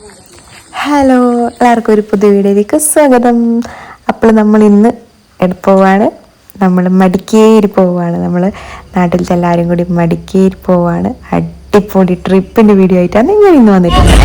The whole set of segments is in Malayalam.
ഹലോ, എല്ലാവർക്കും ഒരു പുതിയ വീഡിയോയിലേക്ക് സ്വാഗതം. അപ്പോൾ നമ്മൾ ഇന്ന് പോവാണ്, നമ്മൾ മടിക്കേരി പോവാണ്. നമ്മൾ നാട്ടിലത്തെ എല്ലാവരും കൂടി മടിക്കേരി പോവാണ്. അടിപൊളി ട്രിപ്പിൻ്റെ വീഡിയോ ആയിട്ടാണ് ഞാൻ ഇന്ന് വന്നിട്ടുണ്ട്.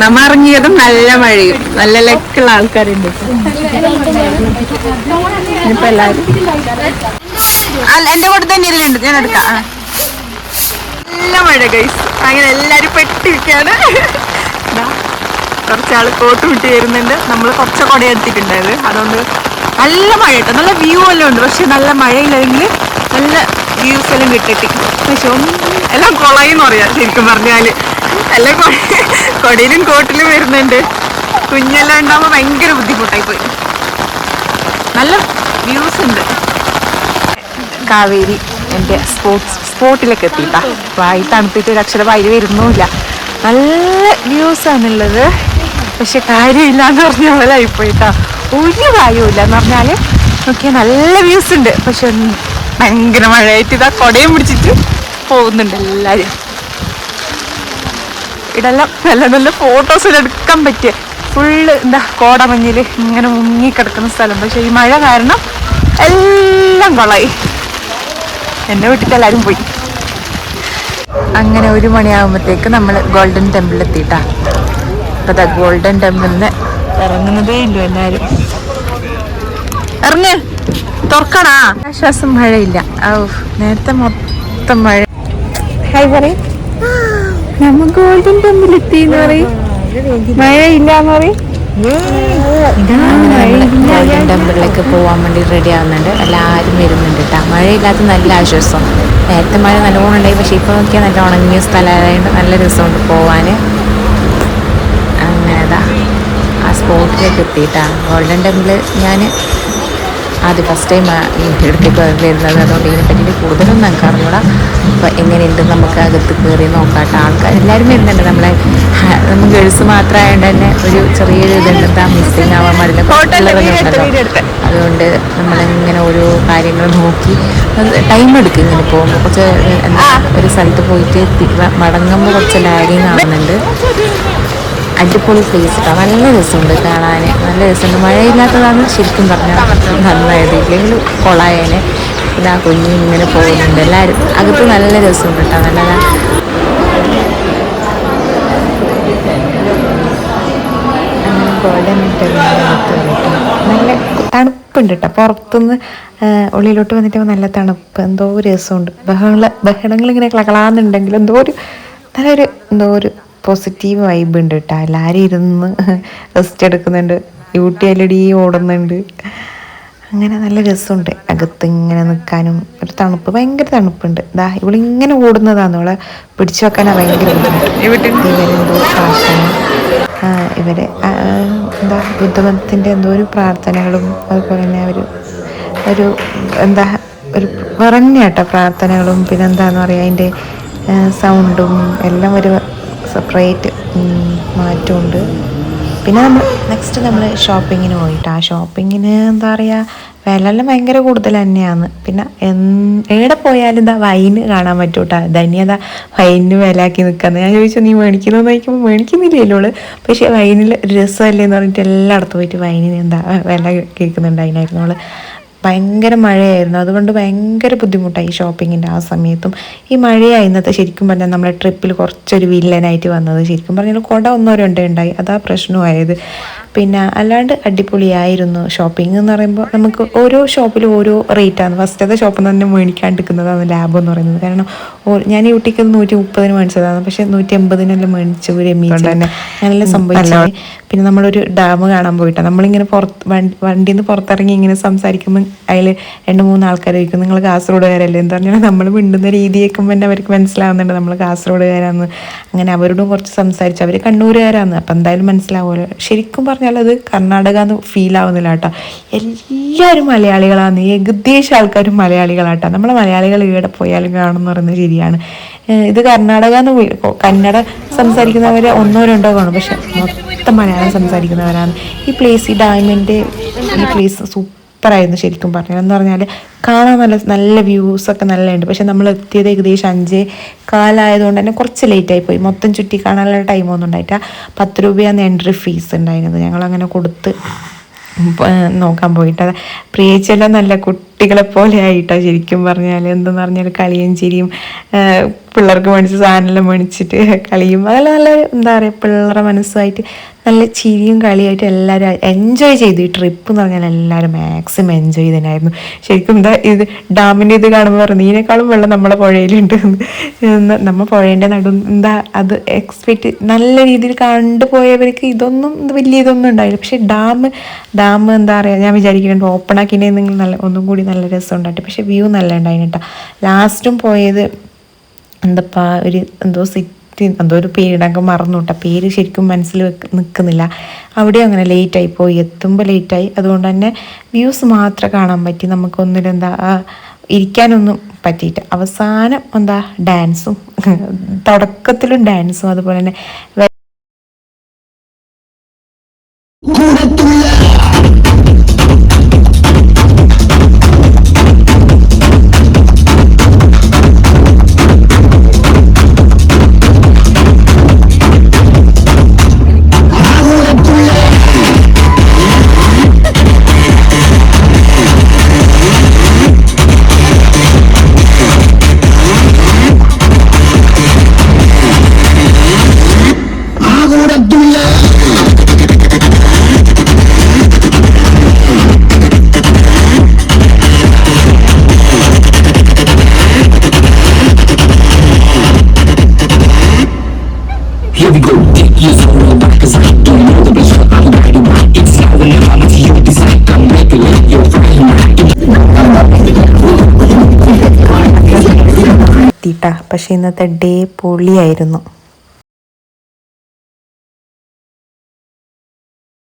നമ്മ ഇറങ്ങിയതും നല്ല മഴയും നല്ല ലക്കുള്ള ആൾക്കാരുണ്ട്. ഇനിയിപ്പോ എല്ലാരും എന്റെ കൂടെ തന്നെ ഇരുന്നുണ്ട്, ഞാൻ എടുക്കാം. നല്ല മഴ ഗൈസ്, അങ്ങനെ എല്ലാരും പെട്ടിരിക്കാണ്. കുറച്ചാള് കോട്ട് വിട്ട് വരുന്നുണ്ട്. നമ്മൾ കുറച്ച് കൊട എടുത്തിട്ടുണ്ടായത്, അതുകൊണ്ട് നല്ല മഴ കേട്ടോ. നല്ല വ്യൂ എല്ലാം ഉണ്ട്, പക്ഷെ നല്ല മഴയില്ലെങ്കിൽ നല്ല വ്യൂസ് എല്ലാം കിട്ടിട്ട്. പക്ഷെ എല്ലാം കൊളയെന്ന് പറയാം ശരിക്കും പറഞ്ഞാല്. എല്ലാം കൊടയിലും കോട്ടിലും വരുന്നുണ്ട്. കുഞ്ഞെല്ലാം ഉണ്ടാകുമ്പോൾ ഭയങ്കര ബുദ്ധിമുട്ടായി പോയി. നല്ല വ്യൂസ് ഉണ്ട്. കാവേരി എൻ്റെ സ്പോട്ടിലൊക്കെ എത്തിയിട്ടാ. വായി തണുത്തിട്ട് ഒരു അക്ഷരം വായിൽ വരുന്നുമില്ല. നല്ല വ്യൂസാണുള്ളത്, പക്ഷെ കാര്യമില്ല എന്ന് പറഞ്ഞ പോലെ ആയിപ്പോയിട്ടാ. ഒരു കാര്യമില്ല എന്ന് പറഞ്ഞാൽ നോക്കിയാൽ നല്ല വ്യൂസ് ഉണ്ട്, പക്ഷെ ഭയങ്കര മഴയായിട്ട് ഇതാ കൊടയും പിടിച്ചിട്ട് പോകുന്നുണ്ട് എല്ലാവരും. ഇതെല്ലാം നല്ല നല്ല ഫോട്ടോസ് എടുക്കാൻ പറ്റിയ ഫുള്ള് എന്താ കോടമഞ്ഞിൽ ഇങ്ങനെ മുങ്ങിക്കിടക്കുന്ന സ്ഥലം. പക്ഷെ ഈ മഴ കാരണം എല്ലാം കൊളായി. എന്നെ വിട്ടിട്ട് എല്ലാവരും പോയി. അങ്ങനെ 1 മണിയാകുമ്പോഴത്തേക്ക് നമ്മൾ ഗോൾഡൻ ടെമ്പിൾ എത്തിയിട്ടാ. അപ്പം അതാ ഗോൾഡൻ ടെമ്പിളിൽ നിന്ന് ഇറങ്ങുന്നതേ ഇല്ലു എല്ലാവരും. ഇറങ്ങ്, തുറക്കണാ. ആശ്വാസം മഴയില്ല. നേരത്തെ മൊത്തം മഴ. ഹായ് പറയും, നമ്മ ഗോൾഡൻ ടെമ്പിൾ എത്തിന്ന് പറയും. മഴയില്ലാന്ന് പറയും. ഗോൾഡൻ ടെമ്പിളിലേക്ക് പോകാൻ വേണ്ടി റെഡി ആവുന്നുണ്ട്. എല്ലാവരും വരുന്നുണ്ട് കേട്ടോ. മഴയില്ലാത്ത നല്ല ആശ്വാസം. നേരത്തെ മഴ നല്ലോണം ഉണ്ടായി, പക്ഷെ ഇപ്പോൾ നോക്കിയാൽ നല്ല ഉണങ്ങിയ സ്ഥലമായതുകൊണ്ട് നല്ല രസമുണ്ട് പോവാൻ. അങ്ങനെതാ ആ സ്പോട്ടിലേക്ക് എത്തിയിട്ടാ. ഗോൾഡൻ ടെമ്പിൾ ഞാൻ ആദ്യം ഫസ്റ്റ് ടൈം ഇടയ്ക്കൊക്കെ വരുന്നത്, അതുകൊണ്ട് ഇതിനെ പറ്റിയിട്ട് കൂടുതലൊന്നും നമുക്ക് അറിഞ്ഞൂടാ. അപ്പോൾ എങ്ങനെയുണ്ട് നമുക്ക് അകത്ത് കയറി നോക്കാട്ടോ. ആൾക്കാർ എല്ലാവരും വരുന്നുണ്ട്. നമ്മൾ ഗേൾസ് മാത്രമായതുകൊണ്ട് തന്നെ ഒരു ചെറിയൊരു ഇതുണ്ട്, എന്താ മിസ്സിങ് ആവാൻ പാടില്ല ഉണ്ടല്ലോ. അതുകൊണ്ട് നമ്മളിങ്ങനെ ഓരോ കാര്യങ്ങൾ നോക്കി ടൈം എടുക്കും. ഇങ്ങനെ പോകുമ്പോൾ കുറച്ച് എന്താ ഒരു സ്ഥലത്ത് പോയിട്ട് മടങ്ങുമ്പോൾ കുറച്ച് ലാഗിങ് ആവുന്നുണ്ട്. അടിപൊളി പ്ലേസ് കേട്ടോ. നല്ല രസമുണ്ട് കാണാൻ, നല്ല രസമുണ്ട്. മഴയില്ലാത്തതാണ് ശരിക്കും പറഞ്ഞാൽ നന്നായത്, ഇല്ലെങ്കിൽ കൊളായേനെ. ഇതാ കുഞ്ഞ് ഇങ്ങനെ പോകുന്നുണ്ട്. എല്ലാവരും അകത്ത് നല്ല രസമുണ്ട് കേട്ടോ. നല്ലതാ. അങ്ങനെ ഗോൾഡൻ ടെമ്പിളിനകത്ത് വന്നിട്ട് നല്ല തണുപ്പുണ്ട് കേട്ടോ. പുറത്തുനിന്ന് ഉള്ളിലോട്ട് വന്നിട്ട് നല്ല തണുപ്പ്, എന്തോ രസമുണ്ട്. ബഹളങ്ങളിങ്ങനെ കളകളാന്നുണ്ടെങ്കിൽ എന്തോ ഒരു പോസിറ്റീവ് വൈബ് ഉണ്ട് കേട്ടോ. എല്ലാവരും ഇരുന്ന് റെസ്റ്റ് എടുക്കുന്നുണ്ട്. യൂട്ടി ഓടുന്നുണ്ട്. അങ്ങനെ നല്ല രസമുണ്ട് അകത്ത് ഇങ്ങനെ നിൽക്കാനും. ഒരു തണുപ്പ്, ഭയങ്കര തണുപ്പുണ്ട്. ഇതാ ഇവളിങ്ങനെ ഓടുന്നതാണ്, അവളെ പിടിച്ചു വെക്കാനാണ് ഭയങ്കര ബുദ്ധിമുട്ട്. ഇവരെന്തോ പ്രാർത്ഥന, ഇവരെ എന്താ ബുദ്ധമതത്തിൻ്റെ എന്തോ ഒരു പ്രാർത്ഥനകളും അതുപോലെ തന്നെ ഒരു എന്താ ഒരു പറഞ്ഞ കേട്ടോ പ്രാർത്ഥനകളും, പിന്നെന്താന്ന് പറയുക അതിൻ്റെ സൗണ്ടും എല്ലാം ഒരു സെപ്പറേറ്റ് മാറ്റമുണ്ട്. പിന്നെ നമ്മൾ ഷോപ്പിങ്ങിന് പോയിട്ട് ആ ഷോപ്പിങ്ങിന് എന്താ പറയുക, വിലയെല്ലാം ഭയങ്കര കൂടുതൽ തന്നെയാണ്. പിന്നെ എവിടെ പോയാലും ഇതാ വൈന് കാണാൻ പറ്റും കേട്ടോ. ധന്യത വൈനിന് വിലയാക്കി നിൽക്കുന്നത്. ഞാൻ ചോദിച്ചു നീ മേടിക്കുന്നതെന്ന് ചോദിക്കുമ്പോൾ മേടിക്കുന്നില്ലല്ലോ. പക്ഷേ വൈനിൽ ഒരു രസമല്ലേ എന്ന് പറഞ്ഞിട്ട് എല്ലായിടത്തും പോയിട്ട് വൈനിന് എന്താ വില കേൾക്കുന്നുണ്ട്. അതിനായിരുന്നു നമ്മൾ ഭയങ്കര മഴയായിരുന്നു, അതുകൊണ്ട് ഭയങ്കര ബുദ്ധിമുട്ടായി ഷോപ്പിങ്ങിൻ്റെ ആ സമയത്തും. ഈ മഴയായി ഇന്നത്തെ ശരിക്കും പറഞ്ഞാൽ നമ്മളെ ട്രിപ്പിൽ കുറച്ചൊരു വില്ലനായിട്ട് വന്നത്. ശരിക്കും പറഞ്ഞാൽ കുട ഒന്നോ രണ്ടോ ഉണ്ടായി, അതാ പ്രശ്നമായത്. പിന്നെ അല്ലാണ്ട് അടിപൊളിയായിരുന്നു. ഷോപ്പിംഗ് എന്ന് പറയുമ്പോൾ നമുക്ക് ഓരോ ഷോപ്പിലും ഓരോ റേറ്റാണ്. ഫസ്റ്റത്തെ ഷോപ്പിൽ നിന്ന് തന്നെ മേടിക്കാണ്ടിരിക്കുന്നതാണ് ലാഭം എന്ന് പറയുന്നത്. കാരണം ഞാൻ ഈ കുട്ടിക്ക് 130 മേടിച്ചതാണ്, പക്ഷേ 180 മേടിച്ചു രമീച്ച് തന്നെ നല്ല സംഭവിച്ചു. പിന്നെ നമ്മളൊരു ഡാം കാണാൻ പോയിട്ടാണ് നമ്മളിങ്ങനെ വണ്ടിയിൽ നിന്ന് പുറത്തിറങ്ങി ഇങ്ങനെ സംസാരിക്കുമ്പോൾ അതിൽ 2-3 ആൾക്കാർ ചോദിക്കും നിങ്ങൾ കാസർഗോഡുകാരല്ലേ എന്ന് പറഞ്ഞാൽ നമ്മൾ മിണ്ടുന്ന രീതി കേൾക്കുമ്പോൾ തന്നെ അവർക്ക് മനസ്സിലാവുന്നുണ്ട് നമ്മൾ കാസർഗോഡുകാരാന്ന്. അങ്ങനെ അവരോടും കുറച്ച് സംസാരിച്ചു. അവർ കണ്ണൂരുകാരാന്ന്, അപ്പം എന്തായാലും മനസ്സിലാവുമല്ലോ. ശരിക്കും പറഞ്ഞാൽ അത് കർണാടക എന്ന് ഫീൽ ആവുന്നില്ല കേട്ടോ. എല്ലാവരും മലയാളികളാണ്, ഏകദേശം ആൾക്കാരും മലയാളികളാട്ടോ. നമ്മളെ മലയാളികൾ ഇവിടെ പോയാലും കാണുമെന്ന് പറയുന്നത് ശരിയാണ്. ഇത് കർണാടക എന്ന് കന്നഡ സംസാരിക്കുന്നവരെ 1-2 കാണും, പക്ഷെ മൊത്തം മലയാളം സംസാരിക്കുന്നവരാണ്. ഈ പ്ലേസ്, ഈ ഡാമിൻ്റെ ഈ പ്ലേസ് സൂപ്പറായിരുന്നു ശരിക്കും പറഞ്ഞാൽ. എന്ന് പറഞ്ഞാൽ കാണാൻ നല്ല വ്യൂസൊക്കെ നല്ലതുണ്ട്. പക്ഷെ നമ്മൾ എത്തിയത് ഏകദേശം 5:15 ആയതുകൊണ്ട് തന്നെ കുറച്ച് ലേറ്റായി പോയി. മൊത്തം ചുറ്റി കാണാനുള്ള ടൈമൊന്നും ഉണ്ടായിട്ടില്ല. 10 രൂപയാണ് എൻട്രി ഫീസ് ഉണ്ടായിരുന്നത്. ഞങ്ങളങ്ങനെ കൊടുത്ത് നോക്കാൻ പോയിട്ട് പ്രിയച്ചെല്ലാം നല്ല കുട്ടികളെ പോലെ ആയിട്ടോ ശരിക്കും പറഞ്ഞാൽ. എന്തെന്ന് പറഞ്ഞാൽ കളിയും ചിരിയും, പിള്ളേർക്ക് മേടിച്ച് സാധനമെല്ലാം മേടിച്ചിട്ട് കളിയും, അതെല്ലാം നല്ല എന്താ പറയുക പിള്ളേരുടെ മനസ്സുമായിട്ട് നല്ല ചിരിയും കളിയായിട്ട് എല്ലാവരും എൻജോയ് ചെയ്തു. ഈ ട്രിപ്പ് എന്ന് പറഞ്ഞാൽ എല്ലാവരും മാക്സിമം എൻജോയ് ചെയ്തതിനായിരുന്നു ശരിക്കും. എന്താ ഇത് ഡാമിൻ്റെ ഇത് കാണുമ്പോൾ പറഞ്ഞു ഇതിനേക്കാളും വെള്ളം നമ്മളെ പുഴയിലുണ്ട്. നമ്മൾ പുഴേൻ്റെ എന്താ അത് എക്സ്പെക്റ്റ് നല്ല രീതിയിൽ കണ്ടുപോയവർക്ക് ഇതൊന്നും വലിയ ഇതൊന്നും ഉണ്ടായില്ല. പക്ഷേ ഡാം എന്താ പറയുക, ഞാൻ വിചാരിക്കുന്നുണ്ട് ഓപ്പൺ ആക്കിയിട്ടുണ്ടെങ്കിൽ ഒന്നും കൂടി നല്ല രസം ഉണ്ടായിട്ട്. പക്ഷേ വ്യൂ നല്ല ഉണ്ടായിന് കേട്ടോ. ലാസ്റ്റും പോയത് എന്തപ്പാ എന്തോ ഒരു പേരിടൊക്കെ മറന്നു കേട്ടോ. പേര് ശരിക്കും മനസ്സിൽ നിൽക്കുന്നില്ല. അവിടെ അങ്ങനെ ലേറ്റായി പോയി, എത്തുമ്പോൾ ലേറ്റായി. അതുകൊണ്ട് തന്നെ വ്യൂസ് മാത്രമേ കാണാൻ പറ്റി. നമുക്കൊന്നിലും ഇരിക്കാനൊന്നും പറ്റിയിട്ട്. അവസാനം ഡാൻസും, തുടക്കത്തിലും ഡാൻസും, അതുപോലെ തന്നെ പക്ഷെ ഇന്നത്തെ ഡേ പൊളിയായിരുന്നു.